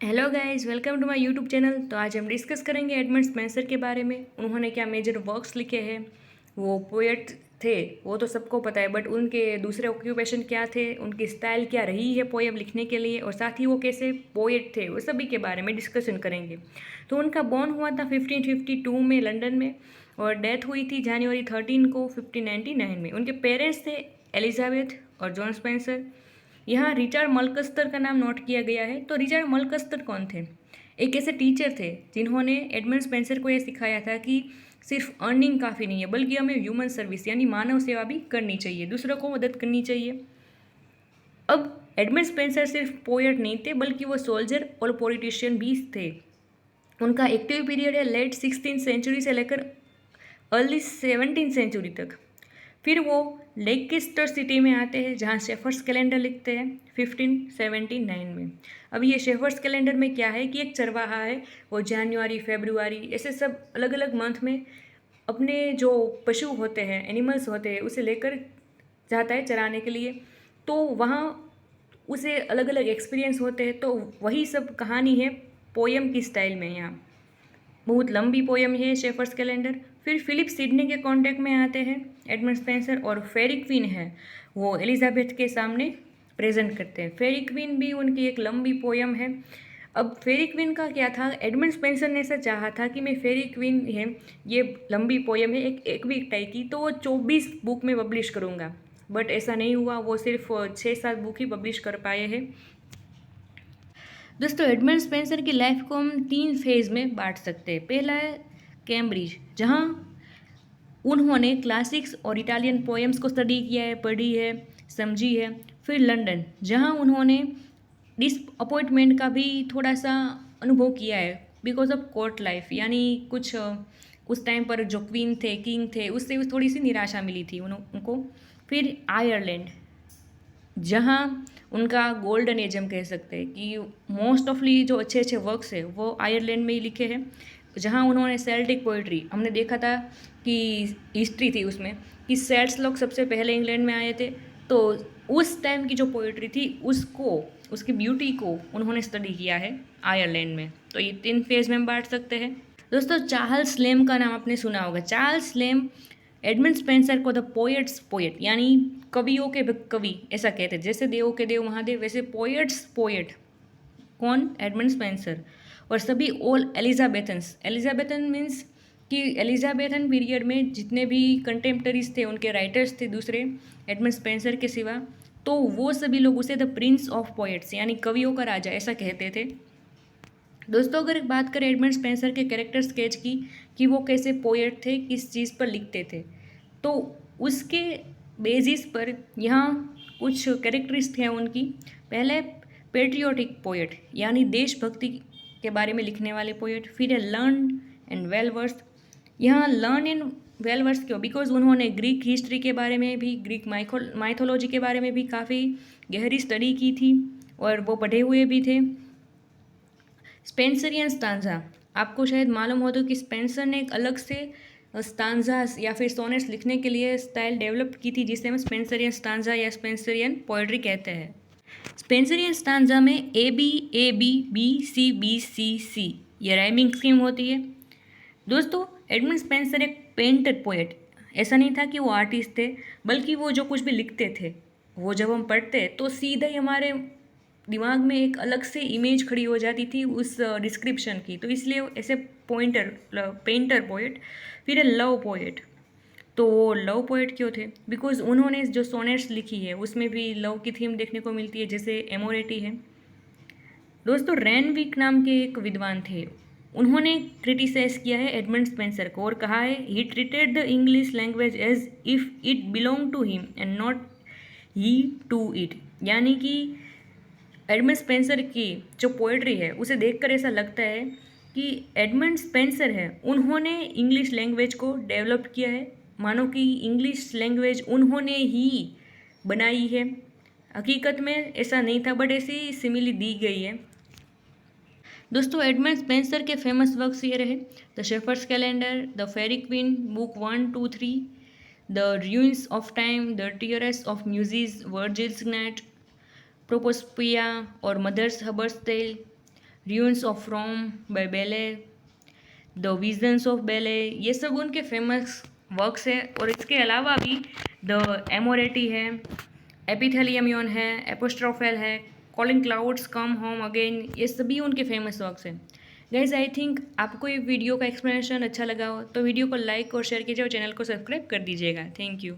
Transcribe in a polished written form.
Hello guys, welcome to my YouTube channel. तो आज हम डिस्कस करेंगे एडमंड स्पेंसर के बारे में। उन्होंने क्या मेजर वर्क्स लिखे हैं। वो पोएट थे, वो तो सबको पता है, बट उनके दूसरे ऑक्यूपेशन क्या थे, उनकी स्टाइल क्या रही है पोएम लिखने के लिए, और साथ ही वो कैसे पोएट थे, वो सभी के बारे में डिस्कशन करेंगे। तो उनका बॉर्न हुआ था 1552 में लंदन में, और डेथ हुई थी जनवरी 13 को 1599 में। उनके पेरेंट्स थे एलिजाबेथ और जॉन स्पेंसर। यहाँ रिचर्ड मलकस्तर का नाम नोट किया गया है। तो रिचर्ड मलकस्तर कौन थे? एक ऐसे टीचर थे जिन्होंने एडमंड स्पेंसर को ये सिखाया था कि सिर्फ अर्निंग काफ़ी नहीं है, बल्कि हमें ह्यूमन सर्विस यानी मानव सेवा भी करनी चाहिए, दूसरों को मदद करनी चाहिए। अब एडमंड स्पेंसर सिर्फ पोएट नहीं थे, बल्कि वो सोल्जर और पॉलिटिशियन भी थे। उनका एक्टिव पीरियड है लेट 16th सेंचुरी से लेकर अर्ली 17th सेंचुरी तक। फिर वो लेकिस्टर सिटी में आते हैं, जहाँ शेफर्स कैलेंडर लिखते हैं 1579 में। अब ये शेफर्स कैलेंडर में क्या है कि एक चरवाहा है, वो जनवरी फरवरी ऐसे सब अलग अलग मंथ में अपने जो पशु होते हैं, एनिमल्स होते हैं, उसे लेकर जाता है चराने के लिए। तो वहाँ उसे अलग अलग एक्सपीरियंस होते हैं। तो वही सब कहानी है पोयम की स्टाइल में। यहाँ बहुत लंबी पोयम है शेफर्स कैलेंडर। फिर फिलिप सिडनी के कांटेक्ट में आते हैं एडमंड स्पेंसर, और फेरी क्वीन है वो एलिजाबेथ के सामने प्रेजेंट करते हैं। फेरी क्वीन भी उनकी एक लंबी पोयम है। अब फेरी क्वीन का क्या था, एडमंड स्पेंसर ने ऐसा चाहा था कि मैं फेरी क्वीन है, ये लंबी पोयम है एक वीक टाइप की, तो वो 24 बुक में पब्लिश करूँगा। बट ऐसा नहीं हुआ, वो सिर्फ 6-7 बुक ही पब्लिश कर पाए हैं। दोस्तों, एडमंड स्पेंसर की लाइफ को हम 3 फेज में बांट सकते हैं। पहला है कैम्ब्रिज, जहाँ उन्होंने क्लासिक्स और इटालियन पोएम्स को स्टडी किया है, पढ़ी है, समझी है। फिर लंदन, जहाँ उन्होंने डिसअपॉइंटमेंट का भी थोड़ा सा अनुभव किया है बिकॉज ऑफ कोर्ट लाइफ, यानी कुछ उस टाइम पर जो क्वीन थे, किंग थे, उससे थोड़ी सी निराशा मिली थी उनको। फिर आयरलैंड, जहाँ उनका गोल्डन एज हम कह सकते हैं कि मोस्ट ऑफली जो अच्छे अच्छे वर्क्स है वो आयरलैंड में ही लिखे हैं, जहाँ उन्होंने सेल्टिक पोइट्री, हमने देखा था कि हिस्ट्री थी उसमें कि सेल्ट्स लोग सबसे पहले इंग्लैंड में आए थे। तो उस टाइम की जो पोइट्री थी उसको, उसकी ब्यूटी को उन्होंने स्टडी किया है आयरलैंड में। तो ये 3 फेज में हम बांट सकते हैं। दोस्तों, चार्ल्स लेम का नाम आपने सुना होगा। चार्ल्स लेम एडमंड स्पेंसर को द पोएट्स पोएट यानी कवियों के कवि ऐसा कहते हैं। जैसे देवों के देव महादेव, वैसे पोएट्स पोएट कौन? Edmund Spenser. और सभी ऑल एलिजाबेथन्स, एलिजाबेथन मीन्स कि एलिजाबेथन पीरियड में जितने भी कंटेम्प्टरीज थे, उनके राइटर्स थे दूसरे एडमंड स्पेंसर के सिवा, तो वो सभी लोग उसे द प्रिंस ऑफ पोएट्स यानी कवियों का राजा ऐसा कहते थे। दोस्तों, अगर बात करें एडमंड स्पेंसर के कैरेक्टर स्केच की कि वो कैसे पोएट थे, किस चीज़ पर लिखते थे, तो उसके बेसिस पर यहाँ कुछ कैरेक्टरिस्ट हैं उनकी। पहले पेट्रियोटिक पोएट यानी देशभक्ति के बारे में लिखने वाले पोएट। फिर है लर्न एंड वेल वर्स। यहाँ लर्न एंड वेल वर्स क्यों? बिकॉज उन्होंने ग्रीक हिस्ट्री के बारे में भी, ग्रीक माइथोलॉजी के बारे में भी काफ़ी गहरी स्टडी की थी, और वो पढ़े हुए भी थे। स्पेंसरियन स्टांजा, आपको शायद मालूम हो तो कि स्पेंसर ने एक अलग से स्टांजास या फिर सोनेट्स लिखने के लिए स्टाइल डेवलप की थी, जिसे हम स्पेंसरियन स्टांजा या स्पेंसरियन पोएट्री कहते हैं। स्पेंसरियन स्टांजा में ए बी बी सी सी ये राइमिंग स्कीम होती है। दोस्तों, एडमंड स्पेंसर एक पेंटर पोएट ऐसा नहीं था कि वो आर्टिस्ट थे, बल्कि वो जो कुछ भी लिखते थे, वो जब हम पढ़ते तो सीधा ही हमारे दिमाग में एक अलग से इमेज खड़ी हो जाती थी उस डिस्क्रिप्शन की। तो इसलिए ऐसे पेंटर पोएट। फिर है लव पोएट। तो वो लव पोएट क्यों थे? बिकॉज उन्होंने जो सोनेट्स लिखी है उसमें भी लव की थीम देखने को मिलती है, जैसे एमोरेटी है। दोस्तों, रेनविक नाम के एक विद्वान थे, उन्होंने क्रिटिसाइज किया है एडमंड स्पेंसर को और कहा है he treated the English language as if it belong to him and not he to it. यानी कि एडमंड स्पेंसर की जो पोएट्री है उसे देखकर ऐसा लगता है कि एडमंड स्पेंसर है, उन्होंने इंग्लिश लैंग्वेज को डेवलप किया है, मानो कि इंग्लिश लैंग्वेज उन्होंने ही बनाई है। हकीकत में ऐसा नहीं था, बट ऐसी सिमिली दी गई है। दोस्तों, एडमंड स्पेंसर के फेमस वर्क्स ये रहे the shepherd's calendar, the fairy queen book 1, 2, 3, the ruins of time, the tears of Muses, Virgil's gnat, Prosopopoia और mother's Hubberd's tale, ruins of Rome by Bellay, the visions of Bellay, ये सब उनके famous works है। और इसके अलावा भी the एमोरेटी है, एपिथेलियमियन है, एपोस्ट्रोफेल है, calling clouds come home again, ये सभी उनके फेमस वर्क्स हैं। गाइज आई थिंक आपको ये वीडियो का एक्सप्लेनेशन अच्छा लगा हो तो वीडियो को लाइक और शेयर कीजिए और चैनल को सब्सक्राइब कर दीजिएगा। Thank you.